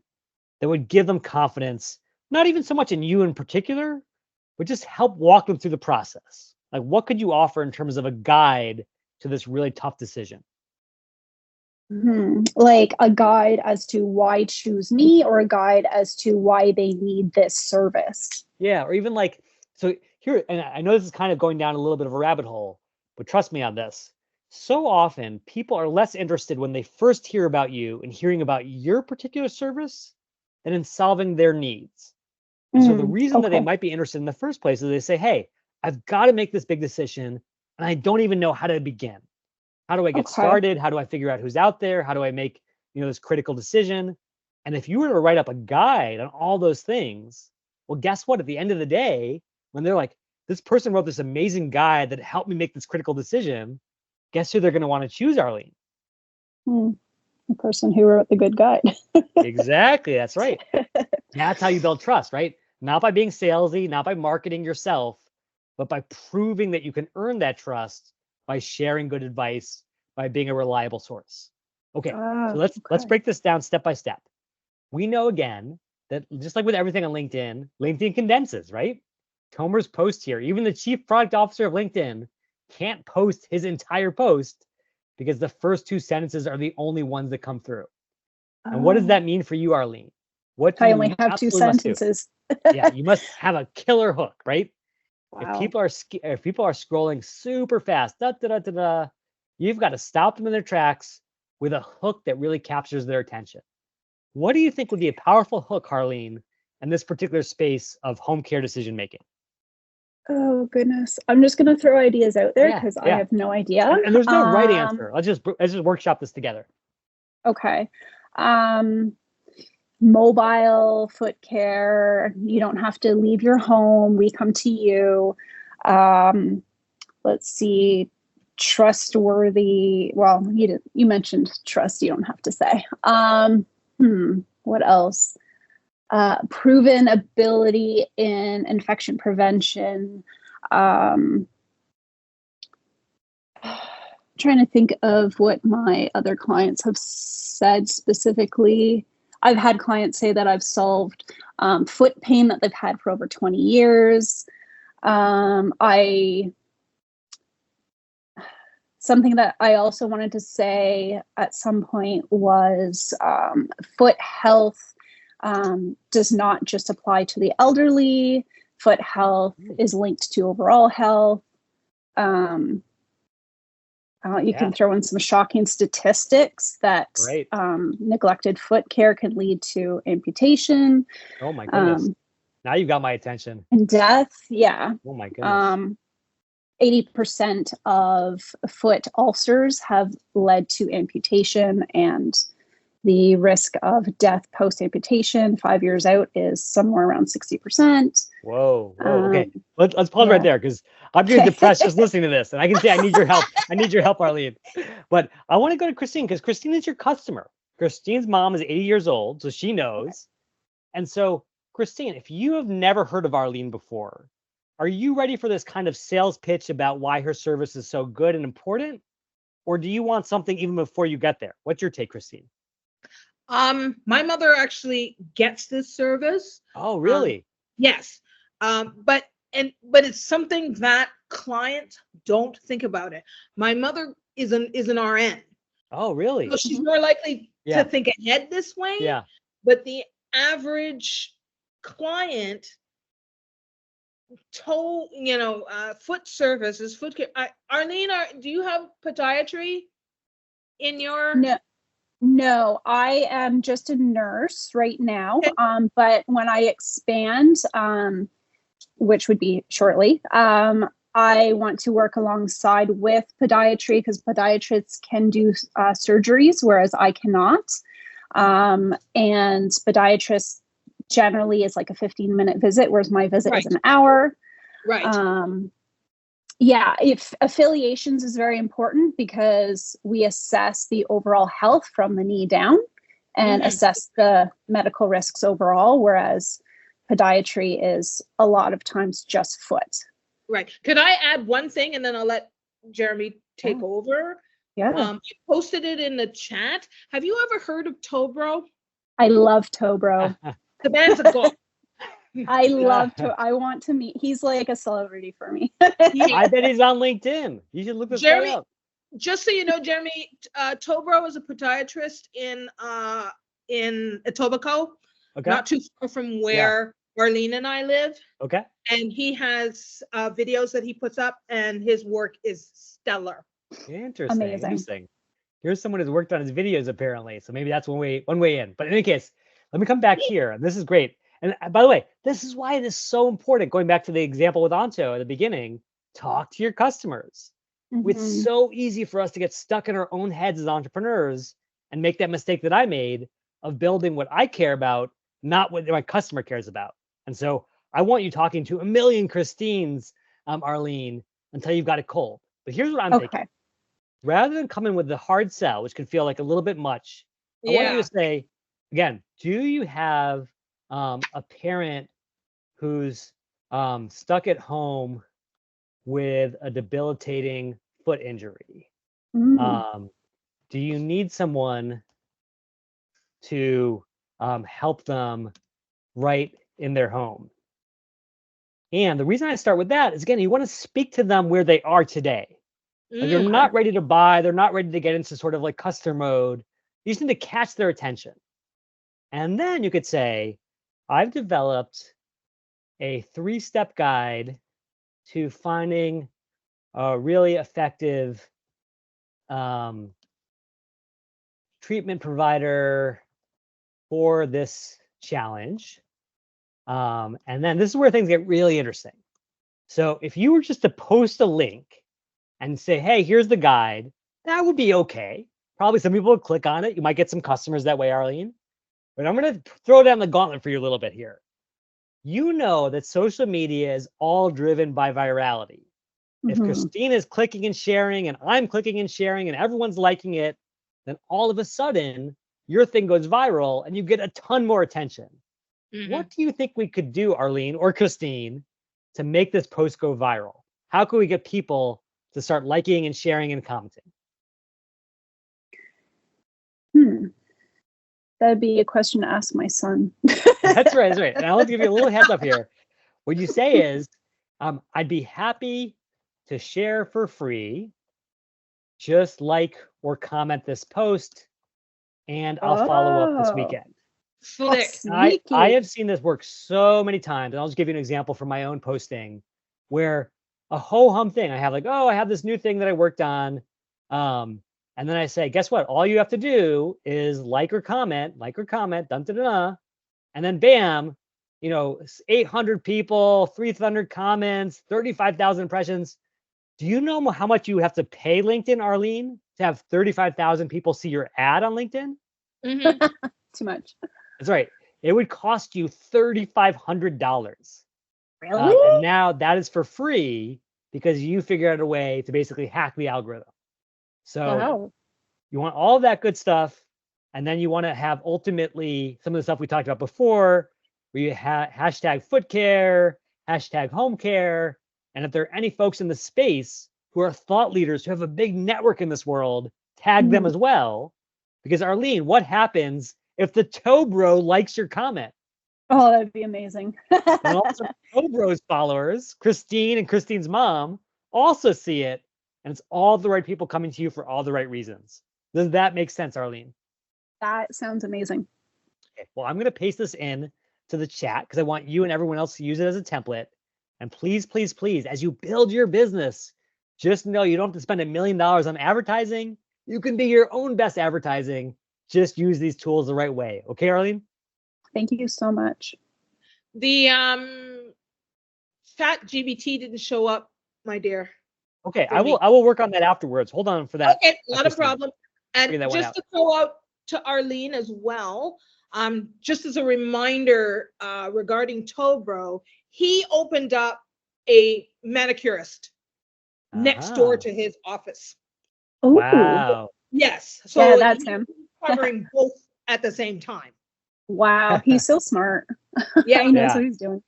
A: that would give them confidence, not even so much in you in particular, but just help walk them through the process? Like, what could you offer in terms of a guide to this really tough decision?
E: Like a guide as to why choose me, or a guide as to why they need this service.
A: Yeah, or even like, so here, and I know this is kind of going down a little bit of a rabbit hole, but trust me on this. So often, people are less interested when they first hear about you and hearing about your particular service than in solving their needs. And so the reason that they
E: Okay.
A: might be interested in the first place is they say, hey, I've got to make this big decision and I don't even know how to begin. How do I get
E: Okay.
A: started? How do I figure out who's out there? How do I make, this critical decision? And if you were to write up a guide on all those things, well, guess what? At the end of the day, when they're like, this person wrote this amazing guide that helped me make this critical decision, guess who they're going to want to choose, Arlene?
E: The person who wrote the good guide.
A: Exactly. That's right. That's how you build trust, right? Not by being salesy, not by marketing yourself, but by proving that you can earn that trust by sharing good advice, by being a reliable source. Okay, so let's break this down step by step. We know again that just like with everything on LinkedIn, LinkedIn condenses, right? Tomer's post here, even the chief product officer of LinkedIn can't post his entire post because the first two sentences are the only ones that come through. And what does that mean for you, Arlene? What do
E: I
A: you
E: only have two
A: absolutely must do?
E: sentences.
A: Yeah, you must have a killer hook, right?
E: Wow.
A: If people are scrolling super fast, you've got to stop them in their tracks with a hook that really captures their attention. What do you think would be a powerful hook, Harleen, in this particular space of home care decision making?
E: Oh goodness, I'm just gonna throw ideas out there because I
A: Yeah.
E: have no idea.
A: And there's no right answer. Let's just workshop this together.
E: Okay. Mobile foot care. You don't have to leave your home. We come to you. Let's see. Trustworthy. Well, you mentioned trust. You don't have to say. What else? Proven ability in infection prevention. Trying to think of what my other clients have said specifically. I've had clients say that I've solved foot pain that they've had for over 20 years. Something that I also wanted to say at some point was foot health does not just apply to the elderly. Foot health is linked to overall health. You can throw in some shocking statistics that neglected foot care can lead to amputation.
A: Oh my goodness. Now you've got my attention.
E: And death. Yeah.
A: Oh my goodness.
E: 80% of foot ulcers have led to amputation, and the risk of death post-amputation 5 years out is somewhere around 60%.
A: Whoa. Okay. Let's pause right there because I'm getting depressed just listening to this. And I can say I need your help. I need your help, Arlene. But I want to go to Christine because Christine is your customer. Christine's mom is 80 years old, so she knows. And so, Christine, if you have never heard of Arlene before, are you ready for this kind of sales pitch about why her service is so good and important? Or do you want something even before you get there? What's your take, Christine?
D: My mother actually gets this service.
A: Oh, really?
D: Yes. But it's something that clients don't think about it. My mother is an RN.
A: Oh, really?
D: So she's more likely to think ahead this way.
A: Yeah.
D: But the average client foot services, foot care. Arlene, do you have podiatry in your?
E: No, I am just a nurse right now. Okay. But when I expand, which would be shortly, I want to work alongside with podiatry because podiatrists can do surgeries, whereas I cannot. And podiatrists generally is like a 15-minute visit, whereas my visit is an hour.
D: Right.
E: Yeah, if affiliations is very important because we assess the overall health from the knee down and assess the medical risks overall, whereas podiatry is a lot of times just foot.
D: Right. Could I add one thing and then I'll let Jeremy take over?
E: Yeah.
D: I posted it in the chat. Have you ever heard of Tobro?
E: I love Tobro.
D: The man's a god.
E: I love to. I want to meet. He's like a celebrity for me.
A: I bet he's on LinkedIn. You should look this guy up.
D: Just so you know, Jeremy, Tobro is a podiatrist in Etobicoke, not too far from where Arlene and I live.
A: Okay.
D: And he has videos that he puts up, and his work is stellar.
A: Interesting.
E: Amazing.
A: Interesting. Here's someone who's worked on his videos apparently, so maybe that's one way in. But in any case, let me come back here. This is great. And by the way, this is why it is so important. Going back to the example with Anto at the beginning, talk to your customers. It's so easy for us to get stuck in our own heads as entrepreneurs and make that mistake that I made of building what I care about, not what my customer cares about. And so I want you talking to a million Christines, Arlene, until you've got it cold. But here's what I'm thinking. Rather than coming with the hard sell, which can feel like a little bit much, I want you to say, again, do you have a parent who's stuck at home with a debilitating foot injury? Do you need someone to help them right in their home? And the reason I start with that is, again, you want to speak to them where they are today. Like they're not ready to buy. They're not ready to get into sort of like customer mode. You just need to catch their attention. And then you could say, I've developed a 3-step guide to finding a really effective treatment provider for this challenge. And then this is where things get really interesting. So if you were just to post a link and say, hey, here's the guide, that would be okay. Probably some people would click on it. You might get some customers that way, Arlene. But I'm going to throw down the gauntlet for you a little bit here. You know that social media is all driven by virality. If Christine is clicking and sharing and I'm clicking and sharing and everyone's liking it, then all of a sudden your thing goes viral and you get a ton more attention. What do you think we could do, Arlene or Christine, to make this post go viral? How can we get people to start liking and sharing and commenting?
E: That'd be a question to ask my son.
A: That's right. That's right. And I'll give you a little heads up here. What you say is, I'd be happy to share for free. Just like or comment this post, and I'll follow up this weekend. I have seen this work so many times, and I'll just give you an example from my own posting, where a ho-hum thing. I have like, I have this new thing that I worked on. And then I say, guess what? All you have to do is like or comment, and then bam, 800 people, 300 comments, 35,000 impressions. Do you know how much you have to pay LinkedIn, Arlene, to have 35,000 people see your ad on LinkedIn?
E: Too much.
A: That's right. It would cost you $3,500.
E: Really?
A: And now that is for free because you figured out a way to basically hack the algorithm. So you want all of that good stuff. And then you want to have ultimately some of the stuff we talked about before, where you have hashtag foot care, hashtag home care. And if there are any folks in the space who are thought leaders who have a big network in this world, tag them as well. Because Arlene, what happens if the Tobro likes your comment?
E: Oh, that'd be amazing.
A: And also Tobro's followers, Christine and Christine's mom, also see it. And it's all the right people coming to you for all the right reasons. Does that make sense, Arlene?
E: That sounds amazing.
A: Okay, well, I'm going to paste this in to the chat because I want you and everyone else to use it as a template. And please, please, please, as you build your business, just know you don't have to spend $1 million on advertising. You can be your own best advertising. Just use these tools the right way. Okay, Arlene?
E: Thank you so much.
D: The chat GBT didn't show up, my dear.
A: Okay, I will work on that afterwards. Hold on for that.
D: Okay, not a problem. And just to throw out to Arlene as well, just as a reminder regarding Tobro, he opened up a manicurist next door
A: Uh-huh.
D: to his office.
E: Ooh.
A: Wow.
D: Yes.
E: Yeah,
D: So
E: that's
D: he's
E: him.
D: covering both at the same time.
E: Wow, he's so smart.
D: Yeah.
E: He knows
A: Yeah.
E: what he's doing.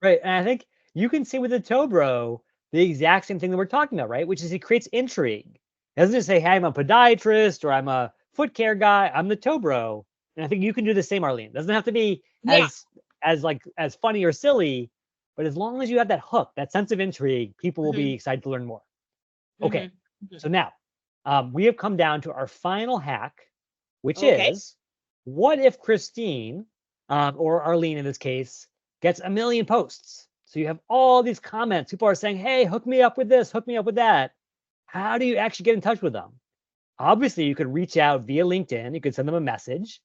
A: Right. And I think you can see with the Tobro the exact same thing that we're talking about, right? Which is he creates intrigue. He doesn't just say, hey, I'm a podiatrist or I'm a foot care guy. I'm the Tobro. And I think you can do the same, Arlene. It doesn't have to be
D: Yeah.
A: as funny or silly, but as long as you have that hook, that sense of intrigue, people will be
D: Mhm.
A: excited to learn more. Okay.
D: Mhm.
A: So now we have come down to our final hack, which
D: Okay.
A: is what if Christine, or Arlene in this case, gets a million posts? So you have all these comments. People are saying, hey, hook me up with this, hook me up with that. How do you actually get in touch with them? Obviously, you could reach out via LinkedIn. You could send them a message.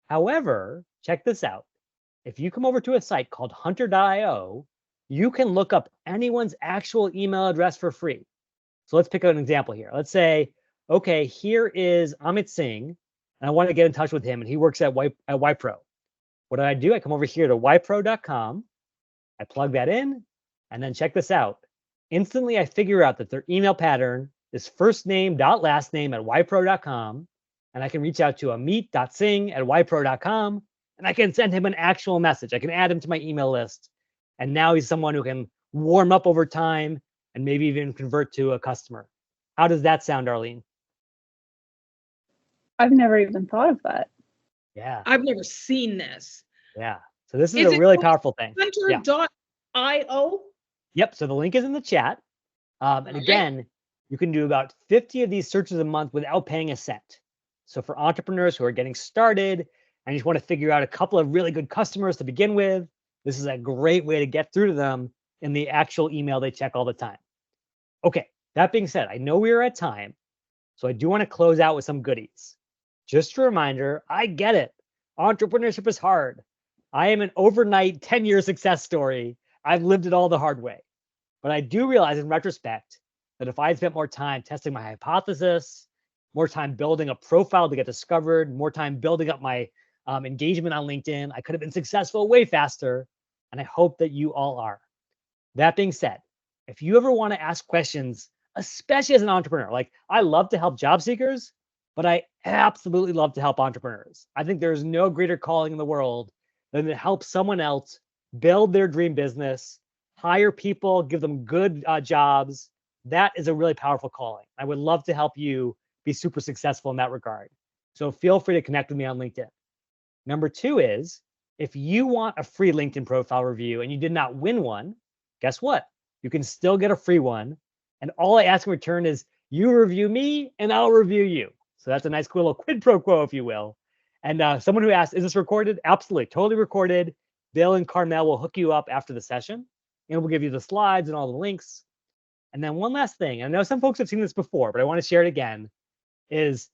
A: However, check this out. If you come over to a site called hunter.io, you can look up anyone's actual email address for free. So let's pick an example here. Let's say, okay, here is Amit Singh, and I want to get in touch with him, and he works at Ypro. What do? I come over here to ypro.com. I plug that in, and then check this out. Instantly, I figure out that their email pattern is first name dot last name at ypro.com, and I can reach out to amit.singh at ypro.com, and I can send him an actual message. I can add him to my email list, and now he's someone who can warm up over time and maybe even convert to a customer. How does that sound, Arlene?
E: I've never even thought of that.
A: Yeah,
D: I've never seen this.
A: yeah. So this is
D: Is
A: a
D: it
A: really powerful thing. Yeah.
D: hunter.io?
A: Yep. So the link is in the chat. And
D: Okay.
A: again, you can do about 50 of these searches a month without paying a cent. So for entrepreneurs who are getting started and you just want to figure out a couple of really good customers to begin with, this is a great way to get through to them in the actual email they check all the time. Okay, that being said, I know we are at time, so I do want to close out with some goodies. Just a reminder, I get it. Entrepreneurship is hard. I am an overnight 10-year success story. I've lived it all the hard way. But I do realize in retrospect that if I had spent more time testing my hypothesis, more time building a profile to get discovered, more time building up my engagement on LinkedIn, I could have been successful way faster. And I hope that you all are. That being said, if you ever want to ask questions, especially as an entrepreneur, like I love to help job seekers, but I absolutely love to help entrepreneurs. I think there's no greater calling in the world than to help someone else build their dream business, hire people, give them good jobs. That is a really powerful calling. I would love to help you be super successful in that regard. So feel free to connect with me on LinkedIn. Number two is if you want a free LinkedIn profile review and you did not win one, guess what? You can still get a free one. And all I ask in return is you review me and I'll review you. So that's a nice cool little quid pro quo, if you will. And someone who asked, is this recorded? Absolutely, totally recorded. Bill and Carmel will hook you up after the session and we'll give you the slides and all the links. And then one last thing, I know some folks have seen this before, but I want to share it again, is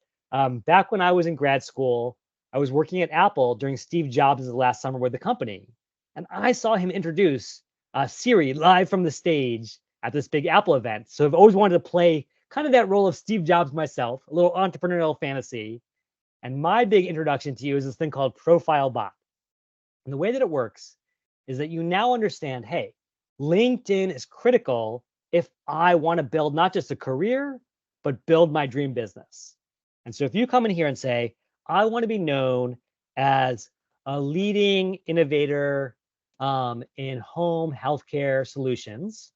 A: back when I was in grad school, I was working at Apple during Steve Jobs' last summer with the company. And I saw him introduce Siri live from the stage at this big Apple event. So I've always wanted to play kind of that role of Steve Jobs myself, a little entrepreneurial fantasy. And my big introduction to you is this thing called Profile Bot. And the way that it works is that you now understand, hey, LinkedIn is critical if I want to build not just a career, but build my dream business. And so if you come in here and say, I want to be known as a leading innovator in home healthcare solutions,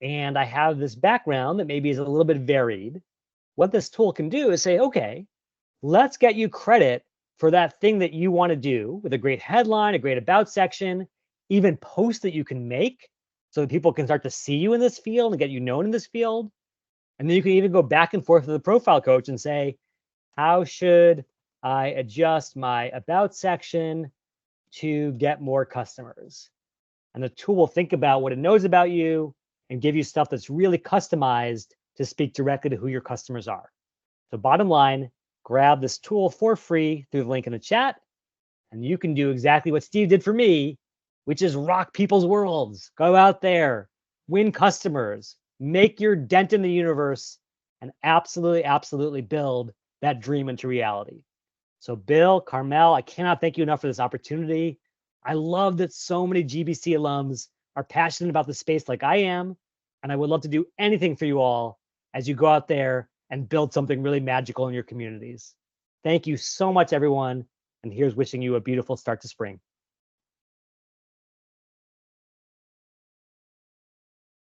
A: and I have this background that maybe is a little bit varied, what this tool can do is say, okay, let's get you credit for that thing that you want to do with a great headline, a great about section, even posts that you can make so that people can start to see you in this field and get you known in this field. And then you can even go back and forth with the profile coach and say, how should I adjust my about section to get more customers? And the tool will think about what it knows about you and give you stuff that's really customized to speak directly to who your customers are. So bottom line, grab this tool for free through the link in the chat, and you can do exactly what Steve did for me, which is rock people's worlds. Go out there, win customers, make your dent in the universe, and absolutely, absolutely build that dream into reality. So Bill, Carmel, I cannot thank you enough for this opportunity. I love that so many GBC alums are passionate about the space like I am, and I would love to do anything for you all as you go out there and build something really magical in your communities. Thank you so much, everyone, and here's wishing you a beautiful start to spring.